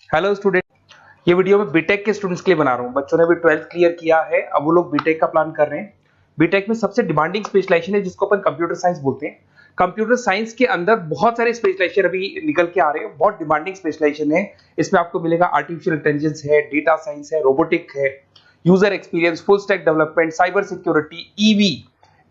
Hello student. ये video मैं BTech के स्टूडेंट्स के लिए बना रहा हूँ। बच्चों ने भी 12th क्लियर किया है, अब वो लोग बीटेक का प्लान कर रहे हैं। बीटेक में सबसे डिमांडिंग स्पेशलाइजेशन है जिसको अपन कंप्यूटर साइंस बोलते हैं। कंप्यूटर साइंस के अंदर बहुत सारे स्पेशलाइजेशन अभी निकल के आ रहे हैं, बहुत डिमांडिंग स्पेशलाइजेशन है। इसमें आपको मिलेगा आर्टिफिशियल इंटेलिजेंस है, डेटा साइंस है, रोबोटिक है, user experience, full stack development, cyber security, EV,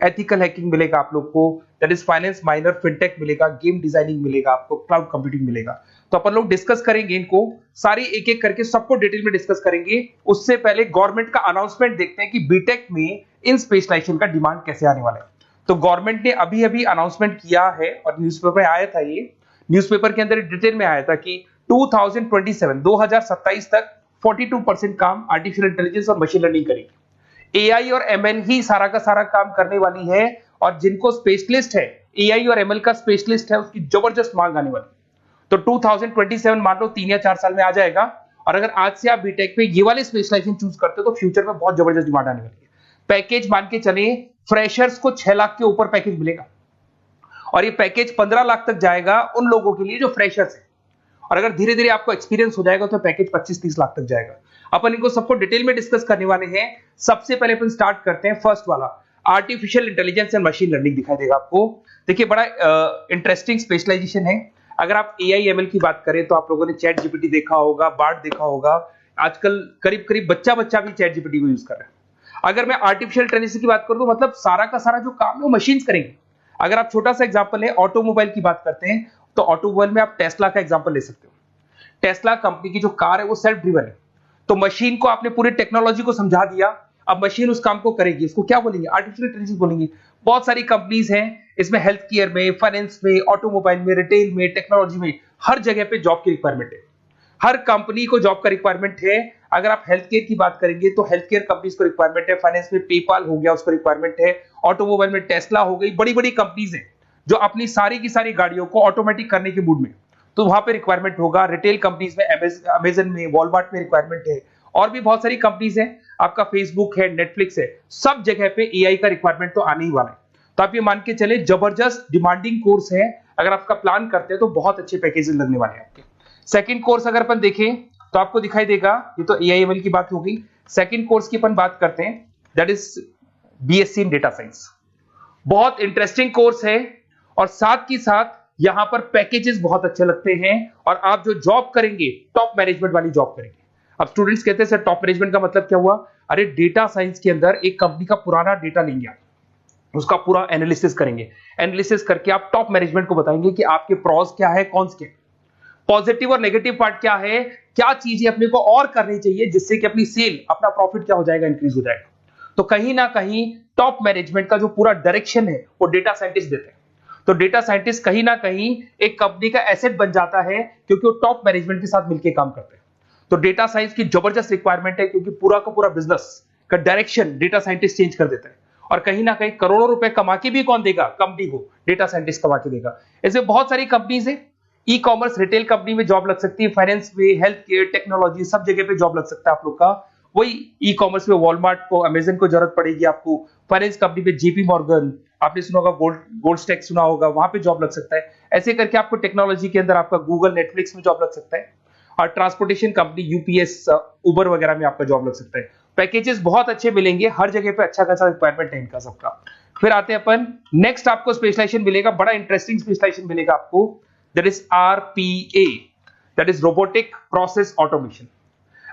ethical hacking मिलेगा आप लोग को, that is finance minor, fintech मिलेगा, गेम डिजाइनिंग मिलेगा, आपको क्लाउड कंप्यूटिंग मिलेगा। तो अपन लोग डिस्कस करेंगे इनको सारी एक एक करके, सबको डिटेल में डिस्कस करेंगे। उससे पहले गवर्नमेंट का अनाउंसमेंट देखते हैं कि बीटेक में इन स्पेशलाइजेशन का डिमांड कैसे आने वाला है। तो गवर्नमेंट ने अभी अभी अनाउंसमेंट किया है और न्यूज़पेपर में आया था, ये न्यूज़पेपर के अंदर डिटेल में आया था कि 2027 तक 42% काम आर्टिफिशियल इंटेलिजेंस और मशीन लर्निंग करेगी। एआई और एमएल ही सारा का सारा काम करने वाली है, और जिनको स्पेशलिस्ट है, एआई और एमएल का स्पेशलिस्ट है, उसकी जबरदस्त मांग आने वाली। तो 2027 मान लो 3 या 4 साल में आ जाएगा। और अगर आज से आप बीटेक पे ये वाले स्पेशलाइजेशन चूज करते हो तो फ्यूचर में बहुत जबरदस्त डिमांड आने वाली है। पैकेज मान के चले, फ्रेशर्स को 6 लाख के ऊपर पैकेज मिलेगा, और ये पैकेज 15 लाख तक जाएगा उन लोगों के लिए जो फ्रेशर्स है। और अगर धीरे धीरे आपको एक्सपीरियंस हो जाएगा तो पैकेज 25-30 लाख तक जाएगा। अपन इनको सबको डिटेल में डिस्कस करने वाले हैं। सबसे पहले अपन स्टार्ट करते हैं फर्स्ट वाला, artificial intelligence and machine learning दिखाई देगा आपको। देखिए बड़ा इंटरेस्टिंग स्पेशलाइजेशन है। अगर आप एआई एमएल की बात करें तो आप लोगों ने चैट जीपीटी देखा होगा, बार्ड देखा होगा। आजकल करीब करीब बच्चा बच्चा भी चैट जीपीटी को यूज कर रहा है। अगर मैं आर्टिफिशियल इंटेलिजेंस की बात करूं तो मतलब सारा का सारा जो काम है वो मशीन्स करेंगे। अगर आप छोटा सा एग्जांपल है, ऑटोमोबाइल की बात करते हैं तो ऑटोमोबाइल में आप टेस्ला का एग्जांपल ले सकते हो। टेस्ला कंपनी की जो कार है वो सेल्फ ड्रिवन है। तो मशीन को आपने पूरी टेक्नोलॉजी को समझा दिया, अब मशीन उस काम को करेगी। इसको क्या बोलेंगे? आर्टिफिशियल इंटेलिजेंस बोलेंगे। बहुत सारी कंपनीज हैं इसमें, हेल्थ केयर में, फाइनेंस में, ऑटोमोबाइल में, रिटेल में, टेक्नोलॉजी में, हर जगह पे जॉब की रिक्वायरमेंट है। हर कंपनी को जॉब का रिक्वायरमेंट है। अगर आप हेल्थ केयर की बात करेंगे तो हेल्थ केयर कंपनीज को रिक्वायरमेंट है, फाइनेंस में पेपाल हो गया उसको रिक्वायरमेंट है, ऑटोमोबाइल में टेस्ला हो गई, बड़ी बड़ी कंपनीज हैं जो अपनी सारी की सारी गाड़ियों को ऑटोमेटिक करने के मूड में, तो वहां पे रिक्वायरमेंट होगा। रिटेल कंपनीज में अमेजन में, वॉलमार्ट में रिक्वायरमेंट है, और भी बहुत सारी कंपनीज हैं, आपका फेसबुक है, नेटफ्लिक्स है, सब जगह पे एआई का रिक्वायरमेंट तो आने ही वाला है। तो आप ये मान के चले जबरदस्त डिमांडिंग कोर्स है। अगर आपका प्लान करते हैं तो बहुत अच्छे पैकेजेस लगने वाले हैं आपके। सेकंड कोर्स अगर अपन देखें तो आपको दिखाई देगा, ये तो एआई एमएल की बात हो गई। सेकंड कोर्स की अपन बात करते हैं, that is BSc in data science. बहुत इंटरेस्टिंग कोर्स है, और साथ ही साथ यहां पर पैकेजेस बहुत अच्छे लगते हैं, और आप जो जॉब करेंगे टॉप मैनेजमेंट वाली जॉब करेंगे। अब स्टूडेंट्स कहते हैं सर टॉप मैनेजमेंट का मतलब क्या हुआ? अरे डेटा साइंस के अंदर एक कंपनी का पुराना डेटा लेंगे आप, उसका पूरा एनालिसिस करेंगे, एनालिसिस करके आप टॉप मैनेजमेंट को बताएंगे कि आपके प्रॉस क्या है, कौन से पॉजिटिव और नेगेटिव पार्ट क्या है, क्या चीजें अपने को और करनी चाहिए जिससे कि अपनी सेल, अपना प्रॉफिट क्या हो जाएगा, इंक्रीज हो जाएगा। तो कहीं ना कहीं टॉप मैनेजमेंट का जो पूरा डायरेक्शन है वो डेटा साइंटिस्ट देते हैं। तो डेटा साइंटिस्ट कहीं ना कहीं एक कंपनी का एसेट बन जाता है, क्योंकि वो टॉप मैनेजमेंट के साथ मिलकर काम करते हैं। तो डेटा साइंस की जबरदस्त रिक्वायरमेंट है, क्योंकि पूरा का पूरा बिजनेस का डायरेक्शन डेटा साइंटिस्ट चेंज कर देता है। और कहीं ना कहीं करोड़ों रुपए कमा के भी कौन देगा? कंपनी को डेटा साइंटिस्ट कमा के देगा। इसमें बहुत सारी कंपनीज है, ई कॉमर्स, रिटेल कंपनी में जॉब लग सकती है, फाइनेंस में, हेल्थ केयर, टेक्नोलॉजी, सब जगह पे जॉब लग सकता है आप लोग का। वही ई कॉमर्स में वॉलमार्ट को, अमेजन को जरूरत पड़ेगी आपको। फाइनेंस कंपनी पे जेपी मॉर्गन, आपने सुना होगा, गोल्ड स्टैक सुना होगा, वहां पे जॉब लग सकता है। ऐसे करके आपको टेक्नोलॉजी के अंदर आपका गूगल, नेटफ्लिक्स में जॉब लग सकता है। और ट्रांसपोर्टेशन कंपनी यूपीएस, उबर वगैरह में आपका जॉब लग सकता है। पैकेजेस बहुत अच्छे मिलेंगे, हर जगह पे अच्छा खासा रिक्वायरमेंट है इनका सबका। फिर आते हैं अपन नेक्स्ट, आपको स्पेशलाइजेशन मिलेगा, बड़ा इंटरेस्टिंग स्पेशलाइजेशन मिलेगा आपको, that is RPA, that is robotic process automation.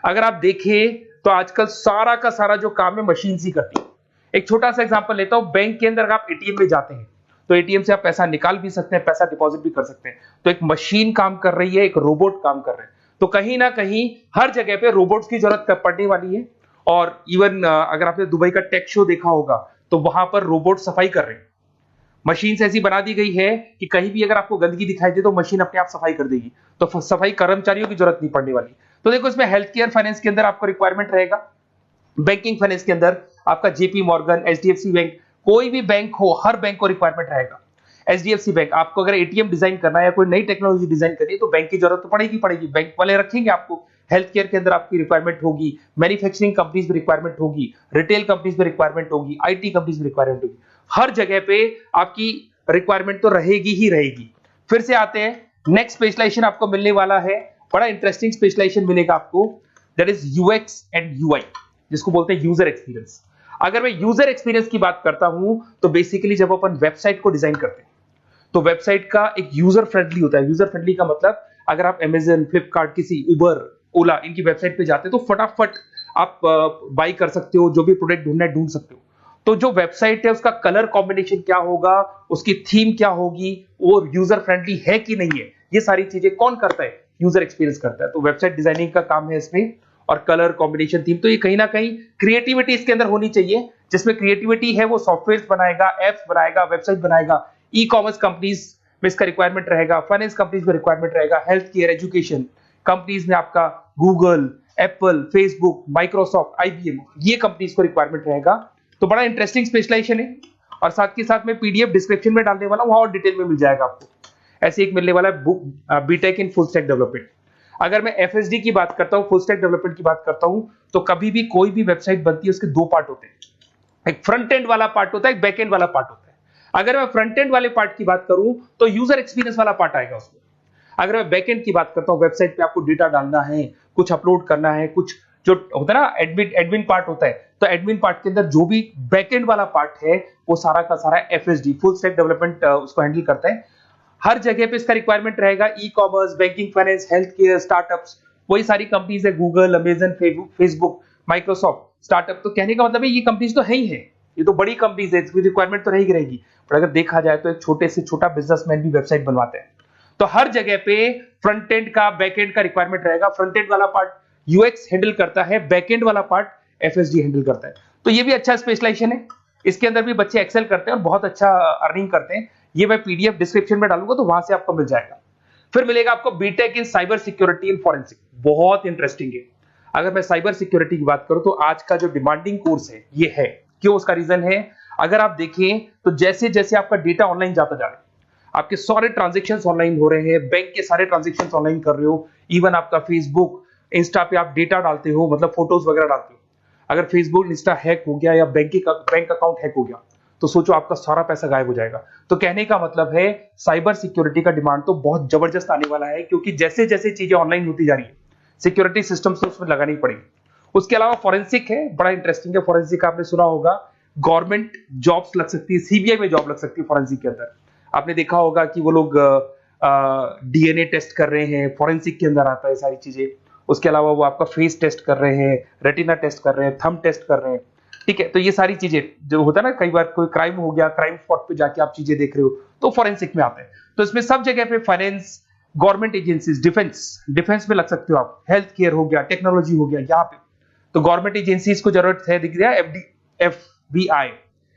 अगर आप देखें तो आजकल सारा का सारा जो काम है मशीन ही करती है। एक छोटा सा एग्जांपल लेता हूं, बैंक के अंदर आप एटीएम में जाते हैं तो एटीएम से आप पैसा निकाल भी सकते हैं, पैसा डिपॉजिट भी कर सकते हैं। तो एक मशीन काम कर रही है, एक रोबोट काम कर रहे हैं। तो कहीं ना कहीं हर जगह पे रोबोट्स की जरूरत पड़ने वाली है। और इवन अगर आपने दुबई का टेक शो देखा होगा तो वहां पर रोबोट सफाई कर रहे हैं। मशीन ऐसी बना दी गई है कि कहीं भी अगर आपको गंदगी दिखाई दे तो मशीन अपने आप सफाई कर देगी, तो सफाई कर्मचारियों की जरूरत नहीं पड़ने वाली। तो देखो इसमें हेल्थ केयर, फाइनेंस के अंदर आपको रिक्वायरमेंट रहेगा, बैंकिंग फाइनेंस के अंदर आपका जेपी मॉर्गन, एचडीएफसी बैंक, कोई भी बैंक हो, हर बैंक को रिक्वायरमेंट रहेगा। एचडीएफसी बैंक, आपको अगर एटीएम डिजाइन करना है या कोई नई टेक्नोलॉजी डिजाइन करनी है तो बैंक की जरूरत तो पड़ेगी, बैंक वाले रखेंगे आपको। हेल्थ केयर के अंदर आपकी रिक्वायरमेंट होगी, मैन्युफैक्चरिंग कंपनीज में रिक्वायरमेंट होगी, रिटेल कंपनीज में रिक्वायरमेंट होगी, आईटी कंपनीज में रिक्वायरमेंट होगी। हर जगह पे आपकी रिक्वायरमेंट तो रहेगी ही रहेगी। फिर से आते हैं नेक्स्ट स्पेशलाइजेशन आपको मिलने वाला है बड़ा इंटरेस्टिंग स्पेशलाइजेशन मिलेगा आपको, that is UX and UI, जिसको बोलते हैं यूजर एक्सपीरियंस। अगर मैं यूजर एक्सपीरियंस की बात करता हूं तो बेसिकली जब अपन वेबसाइट को डिजाइन करते हैं तो वेबसाइट का एक यूजर फ्रेंडली होता है। यूजर फ्रेंडली का मतलब अगर आप अमेजन, फ्लिपकार्ट, किसी उबर, ओला इनकी वेबसाइट पे जाते हैं तो फटाफट आप बाई कर सकते हो, जो भी प्रोडक्ट ढूंढना है ढूंढ सकते हो। तो जो वेबसाइट है उसका कलर कॉम्बिनेशन क्या होगा, उसकी थीम क्या होगी, वो यूजर फ्रेंडली है कि नहीं है, ये सारी चीजें कौन करता है, यूजर एक्सपीरियंस करता है। तो वेबसाइट डिजाइनिंग का काम है इसमें, और कलर कॉम्बिनेशन, थीम। तो ये कहीं ना कहीं क्रिएटिविटी इसके अंदर होनी चाहिए। जिसमें क्रिएटिविटी है वो सॉफ्टवेयर बनाएगा, एप्स बनाएगा, वेबसाइट बनाएगा। ई कॉमर्स कंपनीज में इसका रिक्वायरमेंट रहेगा, फाइनेंस कंपनीज में रिक्वायरमेंट रहेगा, हेल्थ केयर, एजुकेशन कंपनीज में आपका Google, Apple, Facebook, Microsoft, IBM, ये कंपनीज को रिक्वायरमेंट रहेगा। तो बड़ा इंटरेस्टिंग स्पेशलाइजेशन है। और साथ के साथ में पीडीएफ डिस्क्रिप्शन में डाल देने वाला हूं, और डिटेल में मिल जाएगा आपको। ऐसे एक मिलने वाला है book, B Tech in full stack development. अगर मैं एफएसडी की बात करता हूं, फुल स्टैक डेवलपमेंट की बात करता हूं, तो कभी भी कोई भी वेबसाइट बनती है उसके दो पार्ट होते हैं, एक फ्रंट एंड वाला पार्ट होता है, एक बैक एंड वाला पार्ट होता है। अगर मैं फ्रंट एंड वाले पार्ट की बात करूं तो यूजर एक्सपीरियंस वाला पार्ट आएगा उसमें। अगर मैं बैक एंड की बात करता हूं, वेबसाइट पे आपको डेटा डालना है, कुछ अपलोड करना है, कुछ जो होता है ना एडमिन पार्ट होता है, तो एडमिन पार्ट के अंदर जो भी बैक एंड वाला पार्ट है वो सारा का सारा एफएसडी, फुल स्टैक डेवलपमेंट, उसको हैंडल करता है। हर जगह पे इसका रिक्वायरमेंट रहेगा। E commerce, banking, finance, health care, startups, वही सारी कंपनीज है, Google, Amazon, Facebook, Microsoft. Startup तो कहने का मतलब है ये कंपनीज तो है ही है, ये तो बड़ी कंपनीज है, इसकी रिक्वायरमेंट तो रहेगी। पर अगर देखा जाए तो एक छोटे से छोटा बिजनेसमैन भी वेबसाइट बनवाते हैं। तो हर जगह पे फ्रंट एंड का, बैक एंड का रिक्वायरमेंट रहेगा। फ्रंट एंड वाला पार्ट यूएक्स हैंडल करता है, बैक एंड वाला पार्ट एफएसडी हैंडल करता है। तो ये भी अच्छा स्पेशलाइजेशन है। इसके अंदर भी बच्चे एक्सेल करते हैं और बहुत अच्छा अर्निंग करते हैं। ये मैं पीडीएफ डिस्क्रिप्शन में डालूंगा तो वहां से आपको मिल जाएगा। फिर मिलेगा आपको B Tech in cyber security and forensic, बहुत इंटरेस्टिंग है। अगर मैं साइबर सिक्योरिटी की बात करूं तो आज का जो डिमांडिंग कोर्स है ये है। क्यों? उसका रीजन है, अगर आप देखें तो जैसे जैसे आपका डेटा ऑनलाइन जाता जा रहा है, आपके सारे ट्रांजेक्शंस ऑनलाइन हो रहे हैं, बैंक के सारे ट्रांजेक्शंस ऑनलाइन कर रहे हो, इवन आपका फेसबुक, इंस्टा पे आप डेटा डालते हो, मतलब फोटोज वगैरह डालते हो। अगर फेसबुक, इंस्टा हैक हो गया या बैंक अकाउंट हैक हो गया तो सोचो आपका सारा पैसा गायब हो जाएगा। तो कहने का मतलब है साइबर सिक्योरिटी का डिमांड तो बहुत जबरदस्त आने वाला है, क्योंकि जैसे जैसे चीजें ऑनलाइन होती जा रही है सिक्योरिटी सिस्टम्स तो उसमें लगानी पड़ेगी। उसके अलावा फॉरेंसिक है, बड़ा इंटरेस्टिंग है। फॉरेंसिक आपने सुना होगा, गवर्नमेंट जॉब्स लग सकती है, सीबीआई में जॉब लग सकती है फॉरेंसिक के अंदर। आपने देखा होगा कि वो लोग डीएनए टेस्ट कर रहे हैं, फॉरेंसिक के अंदर आता है सारी चीजें। उसके अलावा वो आपका फेस टेस्ट कर रहे हैं, रेटिना टेस्ट कर रहे हैं, थंब टेस्ट कर रहे हैं। ठीक है, तो ये सारी चीजें जो होता है ना, कई बार कोई क्राइम हो गया, क्राइम स्पॉट पे जाके आप चीजें देख रहे हो तो फॉरेंसिक में आते हैं। तो इसमें सब जगह पे फाइनेंस, गवर्नमेंट एजेंसीज, डिफेंस में लग सकते हो आप, हेल्थ केयर हो गया, टेक्नोलॉजी हो गया, यहाँ पे तो गवर्नमेंट एजेंसीज को जरूरत है, दिख रहा है, एफबीआई,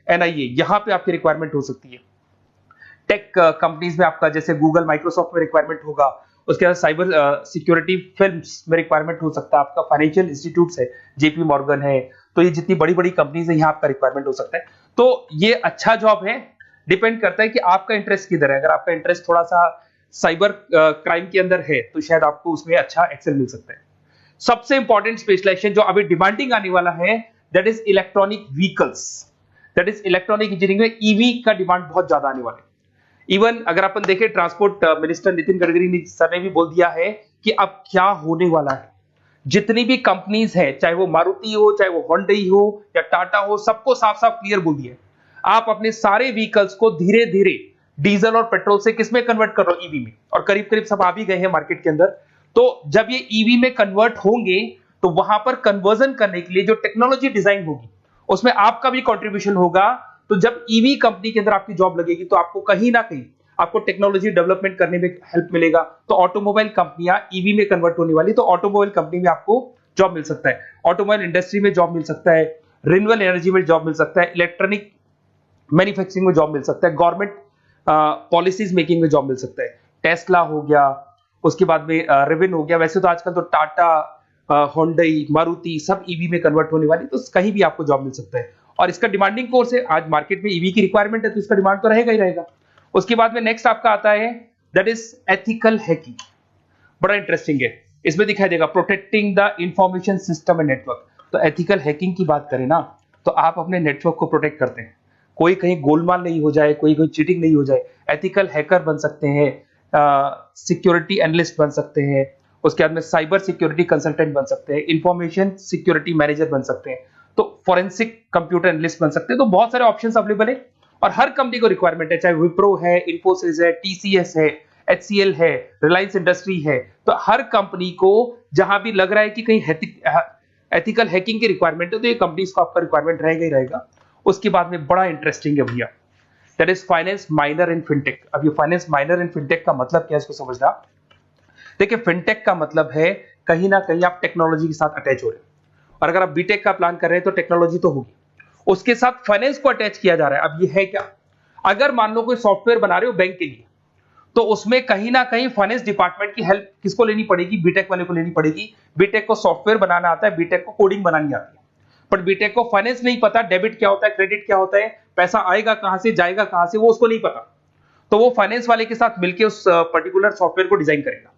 एनआईए, यहाँ पे आपकी रिक्वायरमेंट हो सकती है। टेक कंपनीज में आपका जैसे गूगल, माइक्रोसॉफ्ट में रिक्वायरमेंट होगा। उसके बाद साइबर सिक्योरिटी फिल्म्स में रिक्वायरमेंट हो सकता है आपका, फाइनेंशियल इंस्टीट्यूट्स है, जेपी मॉर्गन है, तो ये जितनी बड़ी बड़ी कंपनीज है यहाँ आपका रिक्वायरमेंट हो सकता है। तो ये अच्छा जॉब है, डिपेंड करता है कि आपका इंटरेस्ट किधर है। अगर आपका इंटरेस्ट थोड़ा सा साइबर क्राइम के अंदर है तो शायद आपको उसमें अच्छा एक्सेल मिल सकता है। सबसे इंपॉर्टेंट स्पेशलाइजेशन जो अभी डिमांडिंग आने वाला है, that is electronic vehicles, that is electronic engineering में ईवी का डिमांड बहुत ज्यादा आने वाला है। इवन अगर अपन देखें, transport minister Nitin Gadkari sir ने भी बोल दिया है कि अब क्या होने वाला है, जितनी भी कंपनीज है, चाहे वो मारुति हो, चाहे वो होंडई हो या टाटा हो, सबको साफ साफ क्लियर बोल दिया, आप अपने सारे व्हीकल्स को धीरे धीरे डीजल और पेट्रोल से किसमें कन्वर्ट कर रहे हो, ईवी में। और करीब करीब सब आ भी गए हैं मार्केट के अंदर। तो जब ये ईवी में कन्वर्ट होंगे तो वहां पर कन्वर्जन करने के लिए जो टेक्नोलॉजी डिजाइन होगी उसमें आपका भी कंट्रीब्यूशन होगा। तो जब ईवी कंपनी के अंदर आपकी जॉब लगेगी तो आपको कहीं ना कहीं आपको टेक्नोलॉजी डेवलपमेंट करने में हेल्प मिलेगा। तो ऑटोमोबाइल कंपनियां ईवी में कन्वर्ट होने वाली, तो ऑटोमोबाइल कंपनी में आपको जॉब मिल सकता है, ऑटोमोबाइल इंडस्ट्री में जॉब मिल सकता है, रिन्यूएबल एनर्जी में जॉब मिल सकता है, इलेक्ट्रॉनिक मैन्युफैक्चरिंग में जॉब मिल सकता है, गवर्नमेंट पॉलिसीज मेकिंग में जॉब मिल सकता है, टेस्ला हो गया, उसके बाद में रिविन हो गया। वैसे तो आजकल तो टाटा, होंडई, मारुति सब ईवी में कन्वर्ट होने वाली, तो कहीं भी आपको जॉब मिल सकता है। और इसका डिमांडिंग कोर्स है, आज मार्केट में ईवी की रिक्वायरमेंट है तो इसका डिमांड तो रहेगा ही रहेगा। उसके बाद में नेक्स्ट आपका आता है, दैट इज एथिकल हैकिंग, बड़ा इंटरेस्टिंग है। इसमें दिखाई देगा protecting the information system and network. तो एथिकल हैकिंग की बात करें ना, तो आप अपने नेटवर्क को प्रोटेक्ट करते हैं, कोई कहीं गोलमाल नहीं हो जाए, कोई चीटिंग नहीं हो जाए। एथिकल हैकर बन सकते हैं, सिक्योरिटी एनालिस्ट बन सकते हैं, उसके बाद में साइबर सिक्योरिटी कंसल्टेंट बन सकते हैं, इंफॉर्मेशन सिक्योरिटी मैनेजर बन सकते हैं, तो फॉरेंसिक कंप्यूटर एनालिस्ट बन सकते हैं। तो बहुत सारे ऑप्शंस अवेलेबल है और हर कंपनी को रिक्वायरमेंट है, चाहे विप्रो है, इन्फोसिस है, टीसीएस है, एचसीएल है, रिलायंस इंडस्ट्री है। तो हर कंपनी को जहां भी लग रहा है कि कहीं एथिकल हैकिंग की रिक्वायरमेंट है, तो ये कंपनीज को आपका रिक्वायरमेंट रहेगा ही रहेगा। उसके बाद में बड़ा इंटरेस्टिंग है भैया, that is finance minor in fintech. अब ये फाइनेंस माइनर इन फिनटेक का मतलब क्या है, इसको समझना। देखिए, फिनटेक का मतलब है कहीं ना कहीं आप टेक्नोलॉजी के साथ अटैच हो रहे हैं, और अगर आप बीटेक का प्लान कर रहे हैं तो टेक्नोलॉजी तो होगी, उसके साथ फाइनेंस को अटैच किया जा रहा है। अब ये है क्या, अगर मान लो कोई सॉफ्टवेयर बना रहे हो बैंक के लिए, तो उसमें कहीं ना कहीं फाइनेंस डिपार्टमेंट की हेल्प किसको लेनी पड़ेगी, बीटेक वाले को लेनी पड़ेगी। बीटेक को सॉफ्टवेयर बनाना आता है, बीटेक को कोडिंग बनानी आती है, बट बीटेक को फाइनेंस नहीं पता, डेबिट क्या होता है, क्रेडिट क्या होता है, पैसा आएगा कहां से, जाएगा कहां से, वो उसको नहीं पता। तो वो फाइनेंस वाले के साथ मिलकर उस पर्टिकुलर सॉफ्टवेयर को डिजाइन करेगा।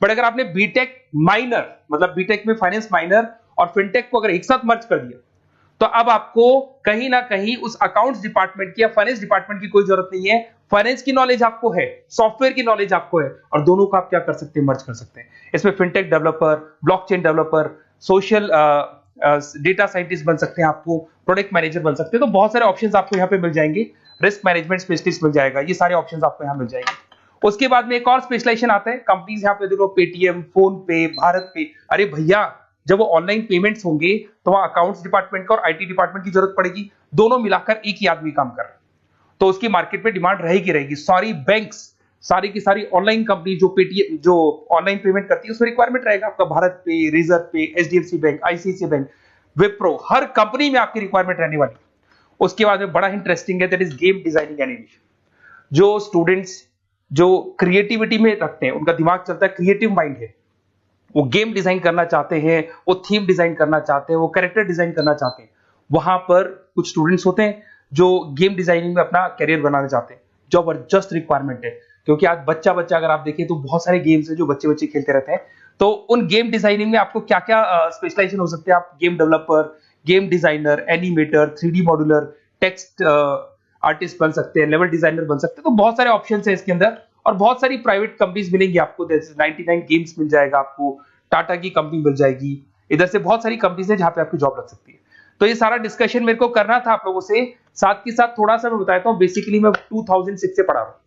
बट अगर आपने बीटेक माइनर, मतलब बीटेक में फाइनेंस माइनर और फिनटेक को अगर एक साथ मर्ज कर दिया, तो अब आपको कहीं ना कहीं उस अकाउंट्स डिपार्टमेंट की या फाइनेंस डिपार्टमेंट की कोई जरूरत नहीं है। फाइनेंस की नॉलेज आपको है, सॉफ्टवेयर की नॉलेज आपको है, और दोनों को आप क्या कर सकते हैं, मर्ज कर सकते हैं। इसमें fintech developer, blockchain developer, social data scientist बन सकते हैं, आपको प्रोडक्ट मैनेजर बन सकते हैं। तो बहुत सारे ऑप्शंस आपको यहाँ पे मिल जाएंगे, रिस्क मैनेजमेंट स्पेशलिस्ट मिल जाएगा, ये सारे ऑप्शंस आपको यहाँ मिल जाएंगे। उसके बाद में एक और स्पेशलाइजेशन आता है, कंपनीज यहाँ पे देखो, पेटीएम, फोन पे, भारत पे। अरे भैया, जब वो ऑनलाइन पेमेंट्स होंगे तो वहां अकाउंट्स डिपार्टमेंट का और आईटी डिपार्टमेंट की जरूरत पड़ेगी, दोनों मिलाकर एक ही आदमी काम कर रहा है, तो उसकी मार्केट में डिमांड रहेगी रहेगी। सारी बैंक्स, सारी की सारी ऑनलाइन कंपनी जो पेटीएम, जो ऑनलाइन पेमेंट करती है, उसमें रिक्वायरमेंट रहेगा आपका। भारत पे, Razorpay, HDFC bank, ICICI bank, Wipro, हर कंपनी में आपकी रिक्वायरमेंट रहने वाली। उसके बाद में बड़ा इंटरेस्टिंग है, that is game designing animation. जो स्टूडेंट्स जो क्रिएटिविटी में रखते हैं, उनका दिमाग चलता है, क्रिएटिव माइंड है, वो गेम डिजाइन करना चाहते हैं, वो थीम डिजाइन करना चाहते हैं, वो कैरेक्टर डिजाइन करना चाहते हैं, वहां पर कुछ स्टूडेंट्स होते हैं जो गेम डिजाइनिंग में अपना कैरियर बनाना चाहते हैं। जबरदस्त रिक्वायरमेंट है, क्योंकि आज बच्चा बच्चा अगर आप देखें तो बहुत सारे गेम्स हैं जो बच्चे बच्चे खेलते रहते हैं। तो उन गेम डिजाइनिंग में आपको क्या क्या स्पेशलाइजेशन हो सकते हैं, आप game developer, game designer, animator, 3D modular, text artist बन सकते हैं, लेवल डिजाइनर बन सकते हैं। तो बहुत सारे ऑप्शन है इसके अंदर, और बहुत सारी प्राइवेट कंपनीज मिलेंगी आपको, जैसे 99 गेम्स मिल जाएगा आपको, टाटा की कंपनी मिल जाएगी, इधर से बहुत सारी कंपनीज है जहां पे आपकी जॉब लग सकती है। तो ये सारा डिस्कशन मेरे को करना था आप लोगों से, साथ के साथ थोड़ा सा मैं बताता हूँ। बेसिकली मैं 2006 से पढ़ा रहा हूँ,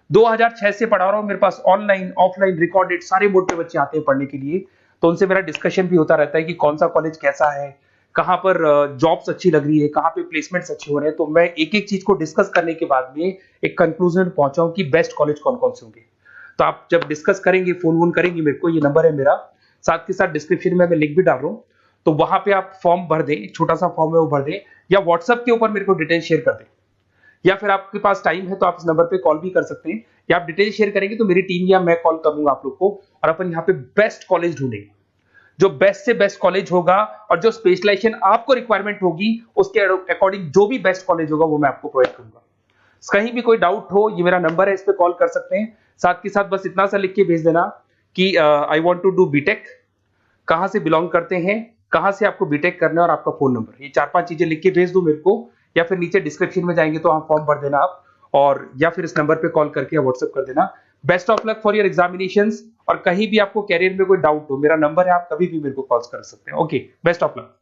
2006 से पढ़ा रहा हूँ। मेरे पास ऑनलाइन, ऑफलाइन, रिकॉर्डेड सारे मोड पे बच्चे आते हैं पढ़ने के लिए, तो उनसे मेरा डिस्कशन भी होता रहता है कि कौन सा कॉलेज कैसा है, कहाँ पर जॉब्स अच्छी लग रही है, कहाँ पे प्लेसमेंट्स अच्छे हो रहे हैं। तो मैं एक एक चीज को डिस्कस करने के बाद में एक कंक्लूजन पहुंचा हूं कि बेस्ट कॉलेज कौन कौन से होंगे। तो आप जब डिस्कस करेंगे, फोन वोन करेंगे मेरे को, ये नंबर है मेरा, साथ के साथ डिस्क्रिप्शन में मैं लिंक भी डाल रहा हूँ, तो वहां पे आप फॉर्म भर दें, एक छोटा सा फॉर्म है वो भर दें, या व्हाट्सएप के ऊपर मेरे को डिटेल शेयर कर दें, या फिर आपके पास टाइम है तो आप इस नंबर पे कॉल भी कर सकते हैं, या आप डिटेल शेयर करेंगे तो मेरी टीम या मैं कॉल करूंगा आप लोग को, और अपन यहाँ पे बेस्ट कॉलेज ढूंढेंगे, जो बेस्ट से बेस्ट कॉलेज होगा, और जो स्पेशलाइजेशन आपको रिक्वायरमेंट होगी उसके अकॉर्डिंग जो भी बेस्ट कॉलेज होगा वो मैं आपको प्रोवाइड करूंगा। कहीं भी कोई डाउट हो, ये मेरा नंबर है, इस पे कॉल कर सकते हैं। साथ के साथ बस इतना सा लिख के भेज देना कि I want to do B Tech, कहां से बिलोंग करते हैं, कहां से आपको बीटेक करना है, और आपका फोन नंबर, ये 4-5 चीजें लिख के भेज दो मेरे को, या फिर नीचे डिस्क्रिप्शन में जाएंगे तो वहां फॉर्म भर देना आप, और या फिर इस नंबर पे कॉल करके या व्हाट्सएप कर देना। Best of luck for your examinations, और कहीं भी आपको कैरियर में कोई डाउट हो, मेरा नंबर है, आप कभी भी मेरे को कॉल कर सकते हैं। Okay, best of luck.